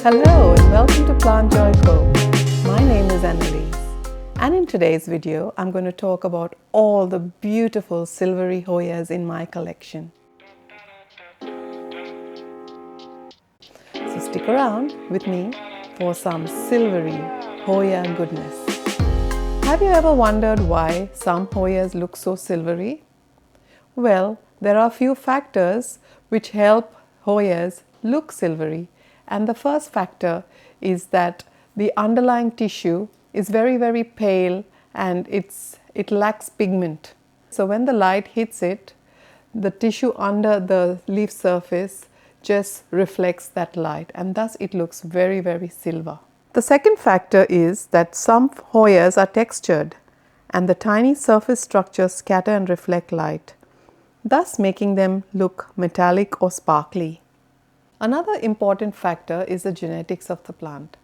Hello and welcome to Plant Joy Co. My name is Annalise, and in today's video I'm going to talk about all the beautiful silvery Hoyas in my collection. So stick around with me for some silvery Hoya goodness. Have you ever wondered why some Hoyas look so silvery? Well, there are a few factors which help Hoyas look silvery. And the first factor is that the underlying tissue is very pale and it lacks pigment. So when the light hits it, the tissue under the leaf surface just reflects that light, and thus it looks very silver. The second factor is that some Hoyas are textured and the tiny surface structures scatter and reflect light, thus making them look metallic or sparkly. Another important factor is the genetics of the plant.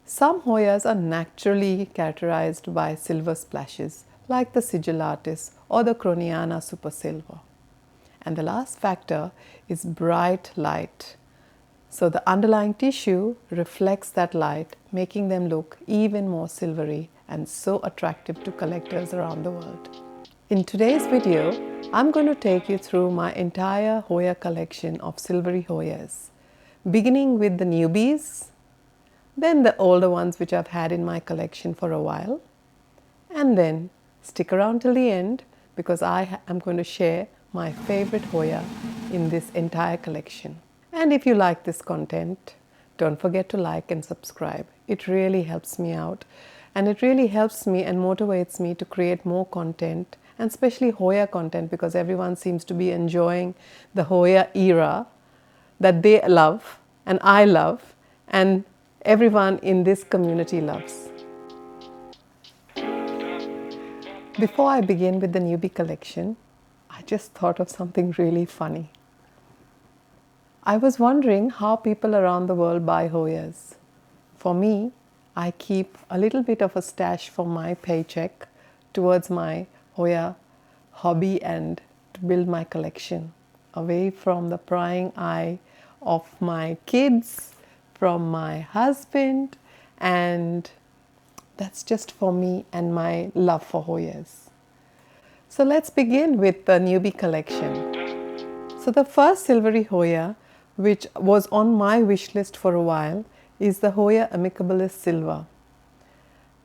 Some Hoyas are naturally characterized by silver splashes like the sigillatus or the Krohniana super silver. And the last factor is bright light. So the underlying tissue reflects that light, making them look even more silvery and so attractive to collectors around the world. In today's video, I'm going to take you through my entire Hoya collection of silvery Hoyas, beginning with the newbies, then the older ones which I've had in my collection for a while, and then stick around till the end because I am going to share my favorite Hoya in this entire collection. And if you like this content, don't forget to like and subscribe. It really helps me out, and it really helps me and motivates me to create more content, and especially Hoya content, because everyone seems to be enjoying the Hoya era that they love and I love and everyone in this community loves. Before I begin with the newbie collection, I just thought of something really funny. I was wondering how people around the world buy Hoyas. For me, I keep a little bit of a stash for my paycheck towards my Hoya hobby and to build my collection, away from the prying eye of my kids, from my husband, and that's just for me and my love for Hoyas. So let's begin with the newbie collection. So the first silvery Hoya, which was on my wish list for a while, is the Hoya amicabilis silver.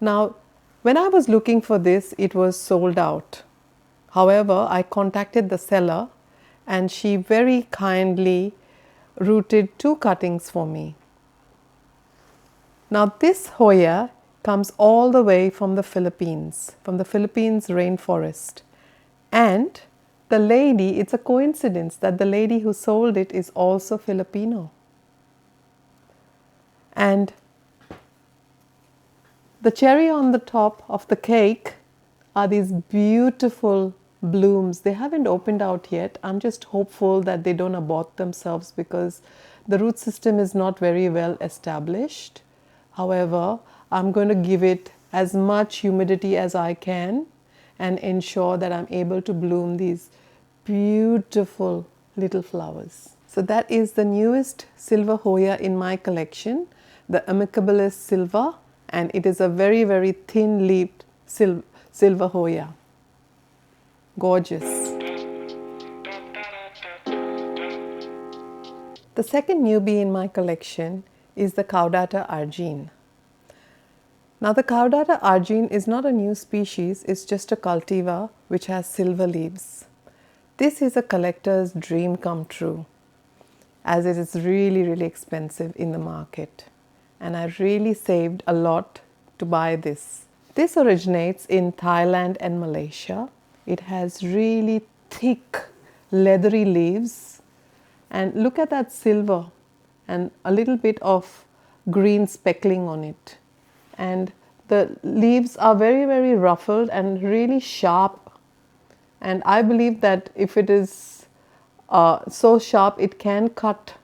Now, when I was looking for this, it was sold out. However, I contacted the seller and she very kindly rooted 2 cuttings for me. Now this Hoya comes all the way from the Philippines rainforest, and the lady, it's a coincidence that the lady who sold it is also Filipino. And the cherry on the top of the cake are these beautiful blooms. They haven't opened out yet. I'm just hopeful that they don't abort themselves because the root system is not very well established. However, I'm going to give it as much humidity as I can and ensure that I'm able to bloom these beautiful little flowers. So that is the newest silver Hoya in my collection, the amicabilis silver, and it is a very thin leaved silver Hoya. Gorgeous. The second newbie in my collection is the caudata argene. Now the caudata argene is not a new species, it's just a cultivar which has silver leaves. This is a collector's dream come true, as it is really expensive in the market, and I really saved a lot to buy this. This originates in Thailand and Malaysia. It has really thick leathery leaves, and look at that silver and a little bit of green speckling on it, and the leaves are very ruffled and really sharp, and I believe that if it is so sharp it can cut.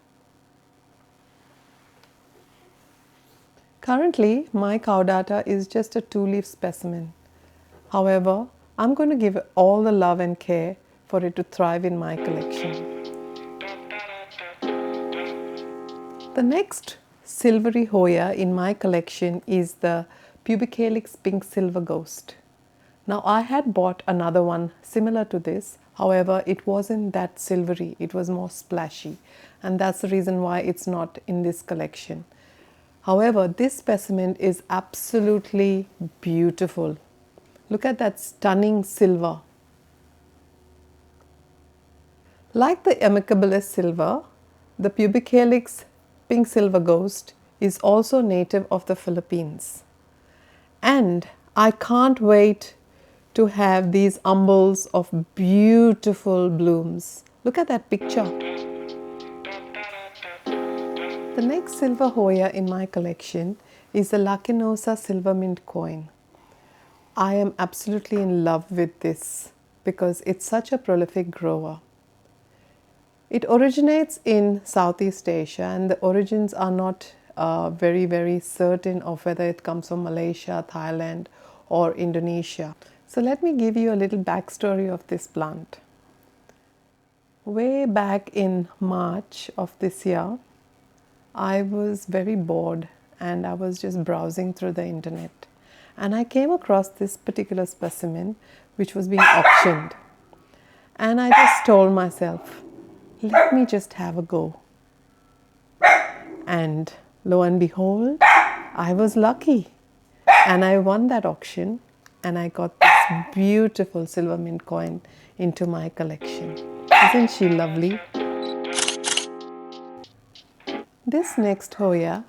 Currently my caudata is just a 2-leaf specimen. However, I'm going to give it all the love and care for it to thrive in my collection. The next silvery Hoya in my collection is the pubicalyx pink silver ghost. Now I had bought another one similar to this, however it wasn't that silvery, it was more splashy, and that's the reason why it's not in this collection. However, this specimen is absolutely beautiful. Look at that stunning silver. Like the amicabilis silver, the pubicalyx pink silver ghost is also native of the Philippines. And I can't wait to have these umbels of beautiful blooms. Look at that picture. The next silver Hoya in my collection is the Lacunosa silver mint coin. I am absolutely in love with this because it's such a prolific grower. It originates in Southeast Asia, and the origins are not very certain of whether it comes from Malaysia, Thailand or Indonesia. So let me give you a little backstory of this plant. Way back in March of this year, I was very bored and I was just browsing through the internet, and I came across this particular specimen which was being auctioned, and I just told myself, let me just have a go. And lo and behold, I was lucky and I won that auction, and I got this beautiful silver mint coin into my collection. Isn't she lovely? This next Hoya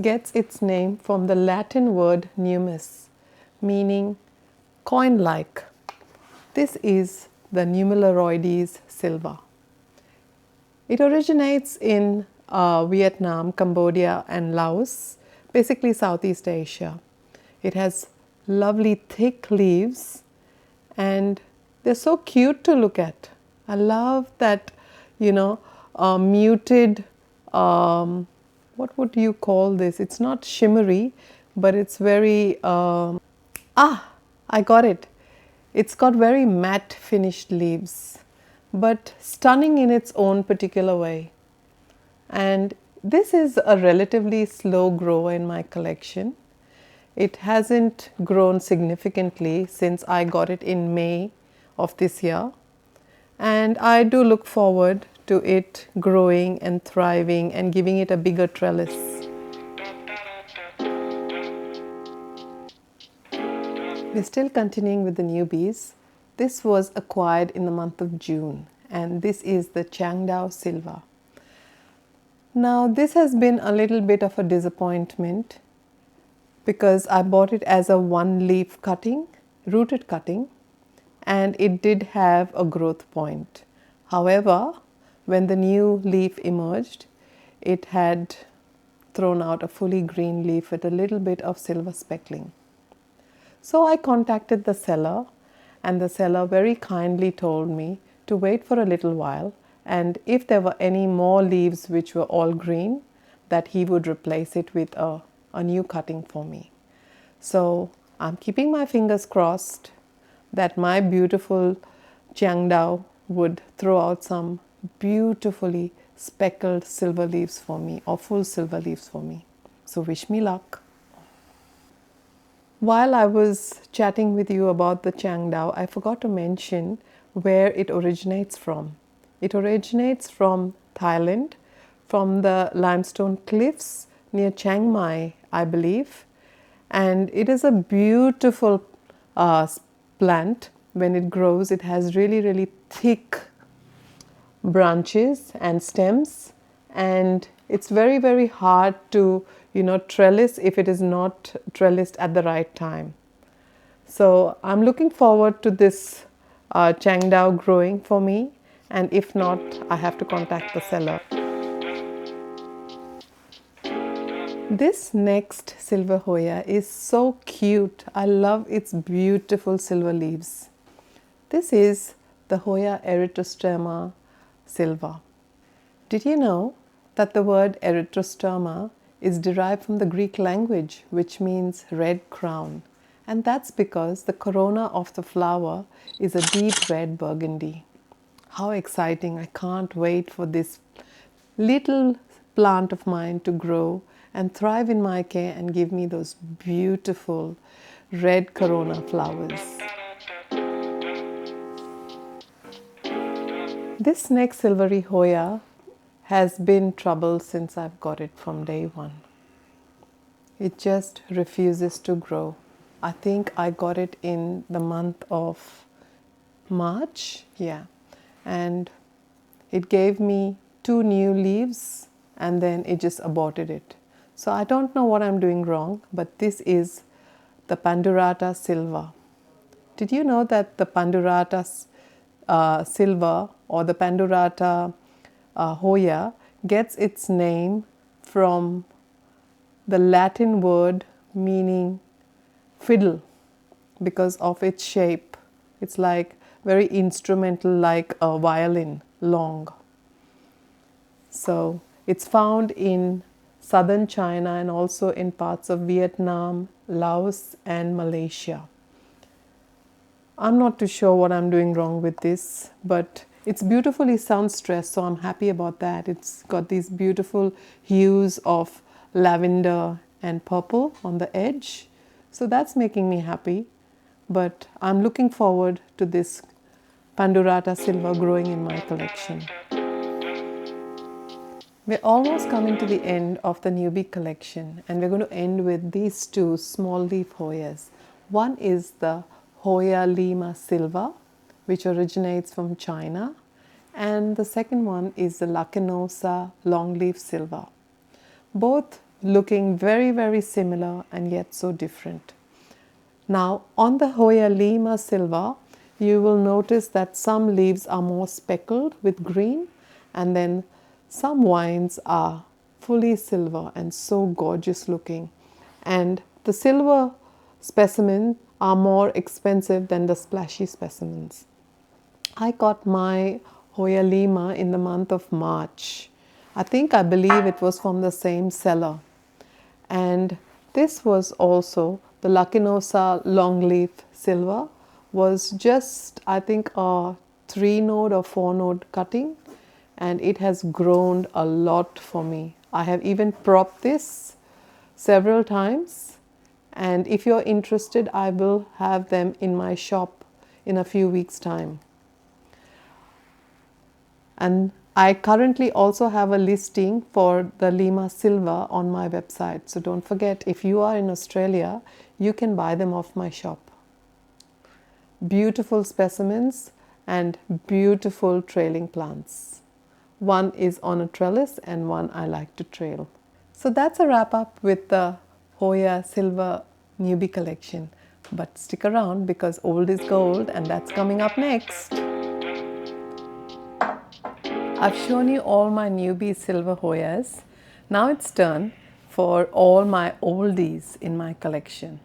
gets its name from the Latin word nummus, meaning coin-like. This is the nummularioides silva. It originates in Vietnam, Cambodia and Laos, basically Southeast Asia. It has lovely thick leaves and they're so cute to look at. I love that, muted, what would you call this? It's not shimmery, but it's very, I got it. It's got very matte finished leaves, but stunning in its own particular way. And this is a relatively slow grower in my collection. It hasn't grown significantly since I got it in May of this year, and I do look forward to it growing and thriving and giving it a bigger trellis. We're still continuing with the newbies. This was acquired in the month of June, and this is the Chiang silva. Now this has been a little bit of a disappointment because I bought it as a one leaf cutting, rooted cutting, and it did have a growth point. However, when the new leaf emerged, it had thrown out a fully green leaf with a little bit of silver speckling. So I contacted the seller, and the seller very kindly told me to wait for a little while, and if there were any more leaves which were all green, that he would replace it with a new cutting for me. So I'm keeping my fingers crossed that my beautiful Chiang would throw out some beautifully speckled silver leaves for me, or full silver leaves for me. So wish me luck. While I was chatting with you about the Chiang, I forgot to mention where it originates from. It originates from Thailand, from the limestone cliffs near Chiang Mai, I believe. And it is a beautiful plant. When it grows, it has really thick branches and stems, and it's very hard to trellis if it is not trellised at the right time. So I'm looking forward to this Chiang growing for me, and if not, I have to contact the seller. This next silver Hoya is so cute. I love its beautiful silver leaves. This is the Hoya erythrostemma silva. Did you know that the word erythrostemma is derived from the Greek language, which means red crown? And that's because the corona of the flower is a deep red burgundy. How exciting! I can't wait for this little plant of mine to grow and thrive in my care and give me those beautiful red corona flowers. This next silvery Hoya has been trouble since I've got it from day one. It just refuses to grow. I think I got it in the month of March, yeah, and it gave me 2 new leaves and then it just aborted it. So I don't know what I'm doing wrong, but this is the Pandurata silva. Did you know that the Pandurata silva or the Pandurata Hoya gets its name from the Latin word meaning fiddle because of its shape? It's like very instrumental, like a violin, long. So it's found in southern China and also in parts of Vietnam, Laos and Malaysia. I'm not too sure what I'm doing wrong with this, but it's beautifully sunstressed, so I'm happy about that. It's got these beautiful hues of lavender and purple on the edge, so that's making me happy. But I'm looking forward to this Pandurata silva growing in my collection. We're almost coming to the end of the newbie collection, and we're going to end with these 2 small leaf Hoyas. One is the Hoya Lima silva, which originates from China, and the second one is the Lacunosa longleaf silva. Both looking very, very similar and yet so different. Now on the Hoya Lima silva, you will notice that some leaves are more speckled with green, and then some vines are fully silver and so gorgeous looking. And the silver specimens are more expensive than the splashy specimens. I got my Hoya Lima in the month of March. I believe it was from the same seller. And this was also the Lacunosa longleaf silva, was just a 3-node or 4-node cutting, and it has grown a lot for me. I have even propped this several times, and if you're interested, I will have them in my shop in a few weeks' time. And I currently also have a listing for the Lima silva on my website. So don't forget, if you are in Australia, you can buy them off my shop. Beautiful specimens and beautiful trailing plants. One is on a trellis and one I like to trail. So that's a wrap up with the Hoya silva newbie collection. But stick around because old is gold, and that's coming up next. I've shown you all my newbie silver Hoyas. Now it's turn for all my oldies in my collection.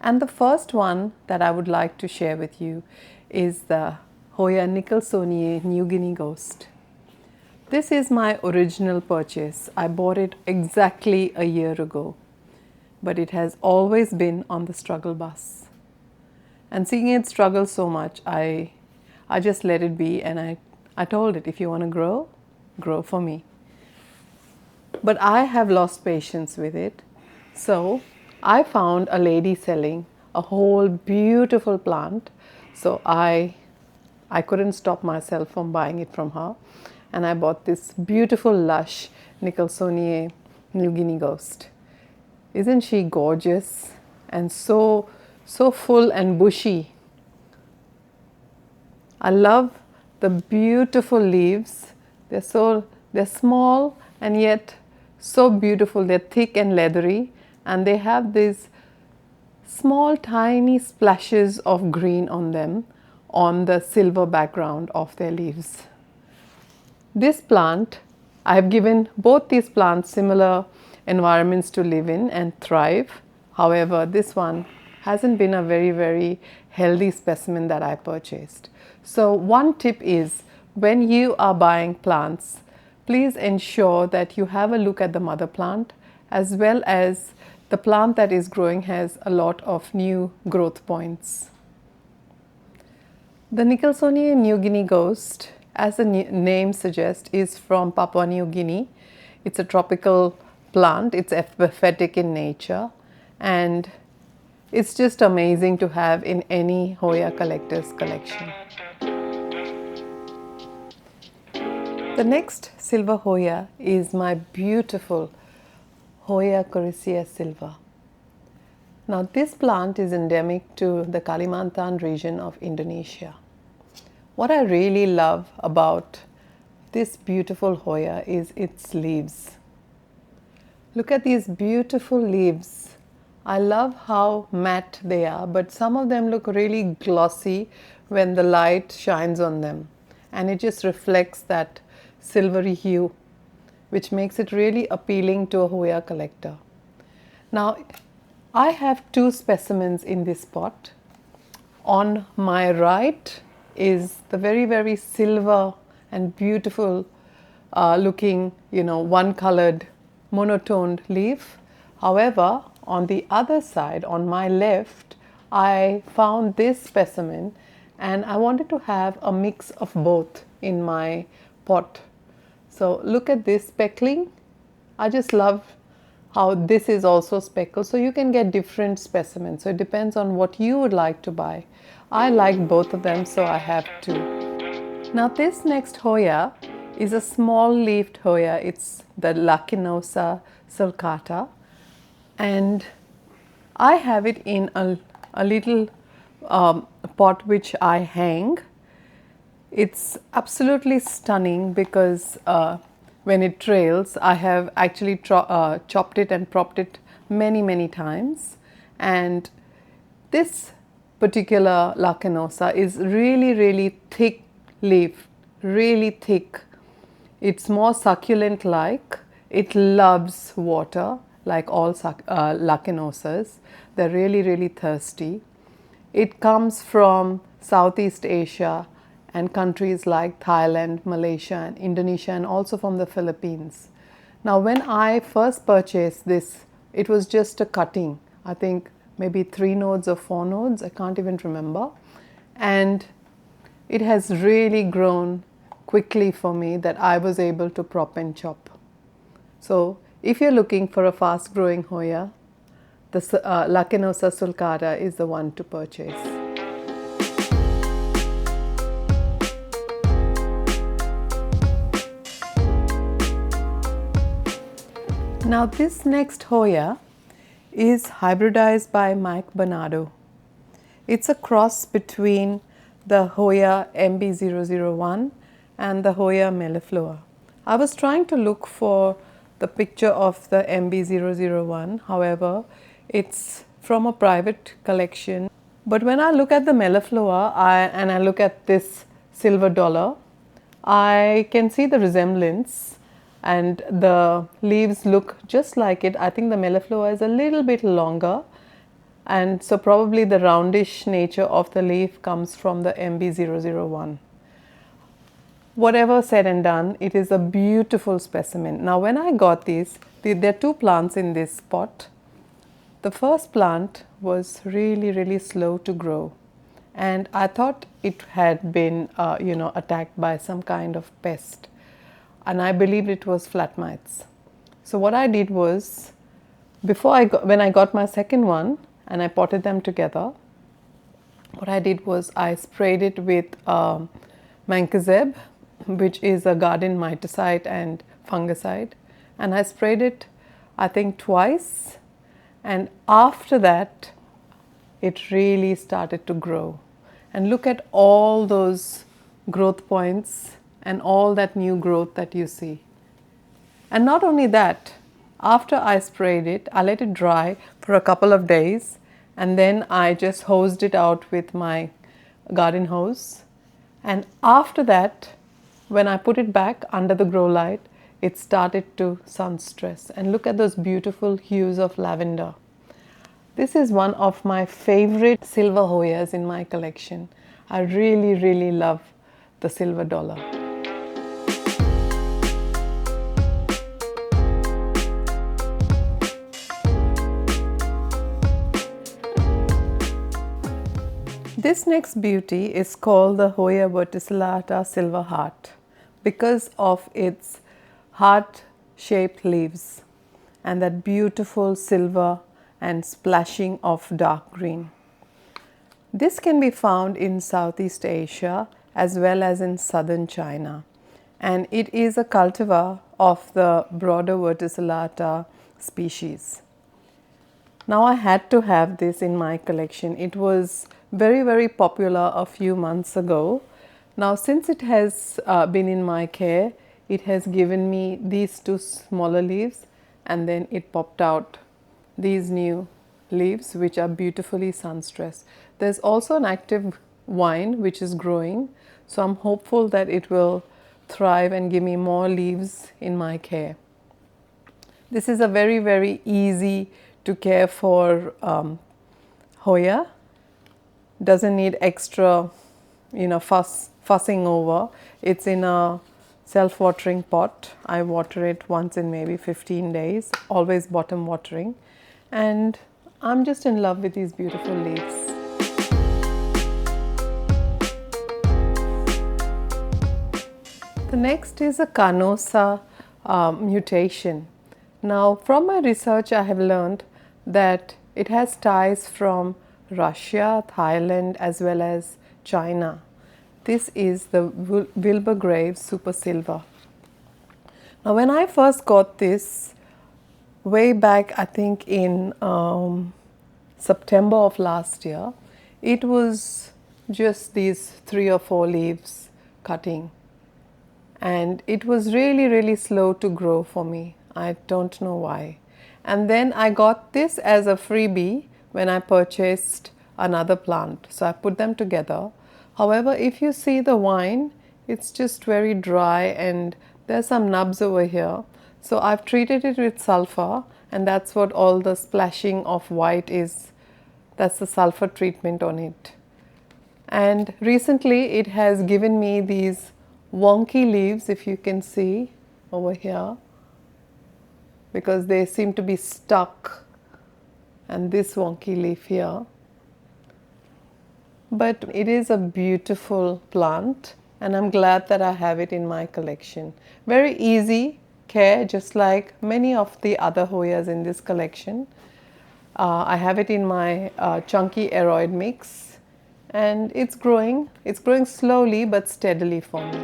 And the first one that I would like to share with you is the Hoya nikolsoniae New Guinea Ghost. This is my original purchase. I bought it exactly a year ago, but it has always been on the struggle bus. And seeing it struggle so much, I just let it be, and I told it, if you want to grow, grow for me. But I have lost patience with it. So I found a lady selling a whole beautiful plant. So I couldn't stop myself from buying it from her. And I bought this beautiful lush Nikolsoniae New Guinea Ghost. Isn't she gorgeous and so full and bushy? I love the beautiful leaves. They're small and yet so beautiful. They're thick and leathery, and they have these small tiny splashes of green on them on the silver background of their leaves. This plant, I have given both these plants similar environments to live in and thrive. However, this one hasn't been a very, very healthy specimen that I purchased. So one tip is, when you are buying plants, please ensure that you have a look at the mother plant, as well as the plant that is growing has a lot of new growth points. The Nikolsoniae New Guinea Ghost, as the name suggests, is from Papua New Guinea. It's a tropical plant. It's epiphytic in nature, and it's just amazing to have in any Hoya collector's collection. The next silver Hoya is my beautiful Hoya coriacea silva. Now this plant is endemic to the Kalimantan region of Indonesia. What I really love about this beautiful Hoya is its leaves. Look at these beautiful leaves. I love how matte they are, but some of them look really glossy when the light shines on them, and it just reflects that silvery hue, which makes it really appealing to a Hoya collector. Now, I have two specimens in this pot. On my right is the very silver and beautiful looking, one colored monotoned leaf. However, on the other side, on my left, I found this specimen, and I wanted to have a mix of both in my pot. So look at this speckling. I just love how this is also speckled, so you can get different specimens. So it depends on what you would like to buy. I like both of them, so I have two. Now this next Hoya is a small leafed Hoya. It's the Lacunosa Sulcata, and I have it in a little pot which I hang. It's absolutely stunning because when it trails, I have actually chopped it and propped it many times, and this particular Lacunosa is really thick leaf, really thick. It's more succulent like. It loves water like all Lacunosas. They're really thirsty. It comes from Southeast Asia and countries like Thailand, Malaysia and Indonesia, and also from the Philippines. Now when I first purchased this, it was just a cutting. I think maybe 3 nodes or 4 nodes, I can't even remember. And it has really grown quickly for me that I was able to prop and chop. So if you're looking for a fast growing Hoya, the Lacunosa sulcata is the one to purchase. Now this next Hoya is hybridized by Mike Bernardo. It's a cross between the Hoya MB001 and the Hoya Meliflua. I was trying to look for the picture of the MB001, however, it's from a private collection. But when I look at the Meliflua and I look at this silver dollar, I can see the resemblance, and the leaves look just like it. I think the Meliflua is a little bit longer, and so probably the roundish nature of the leaf comes from the MB001. Whatever said and done, it is a beautiful specimen. Now when I got these, there are two plants in this pot. The first plant was really slow to grow, and I thought it had been attacked by some kind of pest, and I believed it was flat mites. So what I did was, when I got my second one and I potted them together, what I did was I sprayed it with mancozeb, which is a garden miticide and fungicide, and I sprayed it I think twice, and after that it really started to grow. And look at all those growth points and all that new growth that you see. And not only that, after I sprayed it, I let it dry for a couple of days, and then I just hosed it out with my garden hose. And after that, when I put it back under the grow light, it started to sun stress. And look at those beautiful hues of lavender. This is one of my favorite silver Hoyas in my collection. I really love the silver dollar. This next beauty is called the Hoya verticillata silver heart because of its heart-shaped leaves. and that beautiful silver and splashing of dark green. This can be found in Southeast Asia as well as in southern China, and it is a cultivar of the broader verticillata species. Now I had to have this in my collection. It was very popular a few months ago. Now since it has been in my care, it has given me these two smaller leaves, and then it popped out these new leaves which are beautifully sunstressed. There's also an active vine which is growing, so I'm hopeful that it will thrive and give me more leaves in my care. This is a very easy to care for Hoya. Doesn't need extra fussing over. It's in a self-watering pot. I water it once in maybe 15 days, always bottom watering, and I'm just in love with these beautiful leaves. The next is a Krohniana mutation. Now from my research I have learned that it has ties from Russia, Thailand as well as China. This is the Wilbur Graves Super Silver. Now when I first got this way back, I think in September of last year, it was just these 3 or 4 leaves cutting, and it was really slow to grow for me. I don't know why. And then I got this as a freebie when I purchased another plant, so I put them together. However, if you see the vine, it's just very dry and there's some nubs over here. So I've treated it with sulfur, and that's what all the splashing of white is. That's the sulfur treatment on it. And recently it has given me these wonky leaves, if you can see over here, because they seem to be stuck, and this wonky leaf here. But it is a beautiful plant, and I'm glad that I have it in my collection. Very easy care, just like many of the other Hoyas in this collection. I have it in my chunky aroid mix, and it's growing slowly but steadily for me.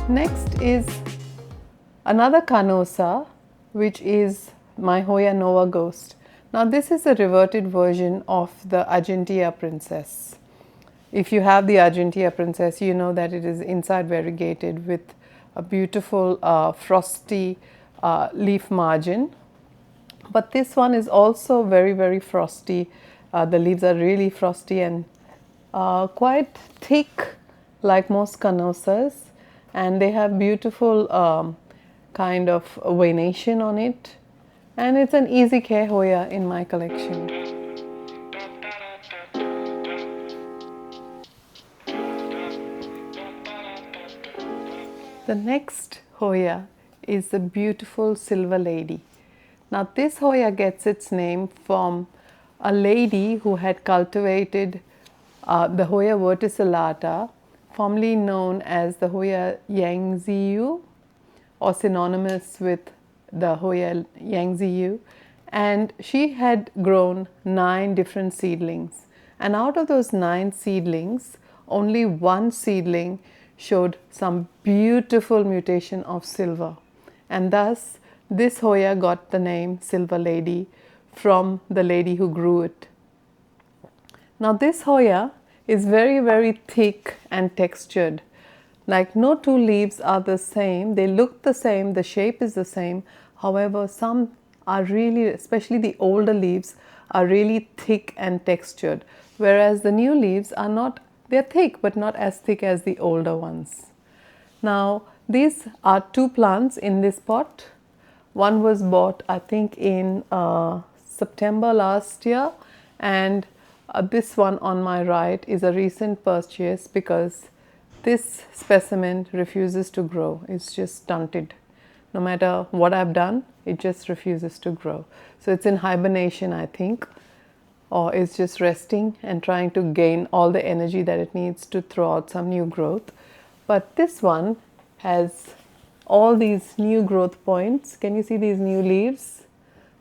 Next is another Canosa, which is my Hoya Nova Ghost. Now this is a reverted version of the Argentea Princess. If you have the Argentea Princess, you know that it is inside variegated with a beautiful frosty leaf margin. But this one is also very frosty. The leaves are really frosty and quite thick, like most Canosas, and they have beautiful kind of venation on it, and it's an easy care Hoya in my collection. The next Hoya is the beautiful Silver Lady. Now this Hoya gets its name from a lady who had cultivated the Hoya verticillata, formerly known as the Hoya Yangziyu, or synonymous with the Hoya Yangziyu, and she had grown 9 different seedlings, and out of those 9 seedlings, only 1 seedling showed some beautiful mutation of silver, and thus this Hoya got the name Silver Lady from the lady who grew it. Now this Hoya is very thick and textured. Like no 2 leaves are the same, they look the same, the shape is the same. However, some are really, especially the older leaves, are really thick and textured, whereas the new leaves are not, they're thick but not as thick as the older ones. Now these are 2 plants in this pot. One was bought I think in September last year, and this one on my right is a recent purchase because this specimen refuses to grow. It's just stunted. No matter what I've done, it just refuses to grow. So it's in hibernation, I think, or is just resting and trying to gain all the energy that it needs to throw out some new growth. But this one has all these new growth points. Can you see these new leaves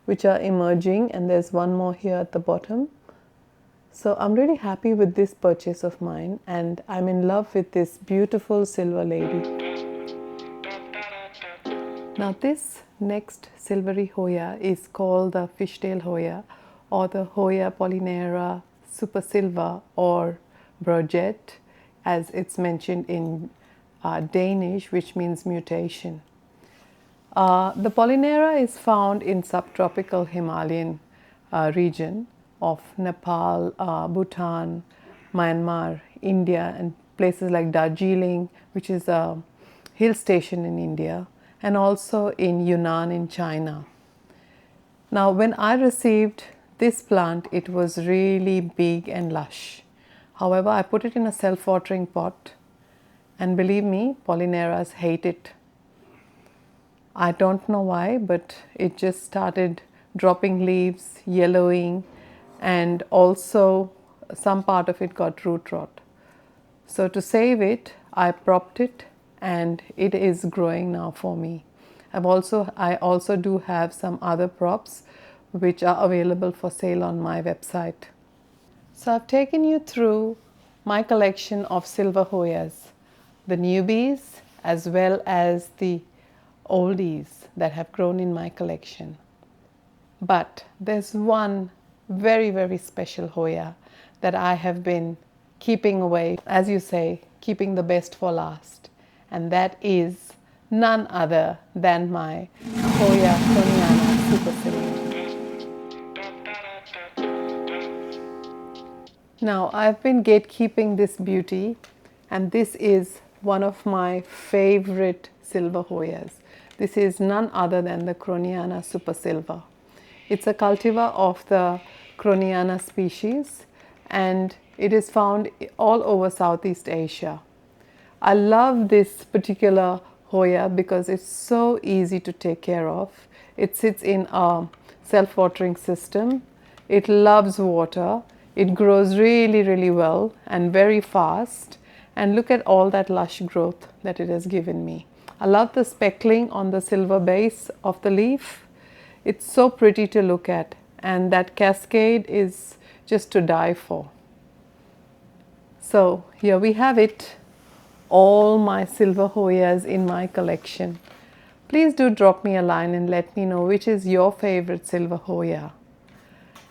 which are emerging, and there's one more here at the bottom. So I'm really happy with this purchase of mine, and I'm in love with this beautiful silver lady. Now this next silvery Hoya is called the fishtail Hoya, or the Hoya polynera supersilva, or Burgett as it's mentioned in Danish, which means mutation. The polynera is found in subtropical Himalayan region of Nepal, Bhutan, Myanmar, India, and places like Darjeeling, which is a hill station in India, and also in Yunnan in China. Now when I received this plant, it was really big and lush. However, I put it in a self-watering pot, and believe me, polyneras hate it. I don't know why, but it just started dropping leaves, yellowing, and also some part of it got root rot. So to save it, I propped it, and it is growing now for me. I also do have some other props which are available for sale on my website. So I've taken you through my collection of silver Hoyas, the newbies as well as the oldies that have grown in my collection. But there's one very, very special Hoya that I have been keeping away, as you say, keeping the best for last, and that is none other than my Hoya Krohniana supercilium. Now I've been gatekeeping this beauty, and this is one of my favorite silver Hoyas. This is none other than the Krohniana supersilva. It's a cultivar of the Krohniana species, and it is found all over Southeast Asia. I love this particular Hoya because it's so easy to take care of. It sits in a self-watering system. It loves water. It grows really, really well and very fast. And look at all that lush growth that it has given me. I love the speckling on the silver base of the leaf. It's so pretty to look at, and that cascade is just to die for. So here we have it, all my silver Hoyas in my collection. Please do drop me a line and let me know which is your favorite silver Hoya.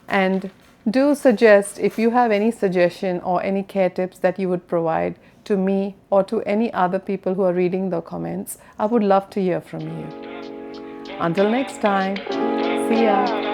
And do suggest if you have any suggestion or any care tips that you would provide to me or to any other people who are reading the comments. I would love to hear from you. Until next time, see ya.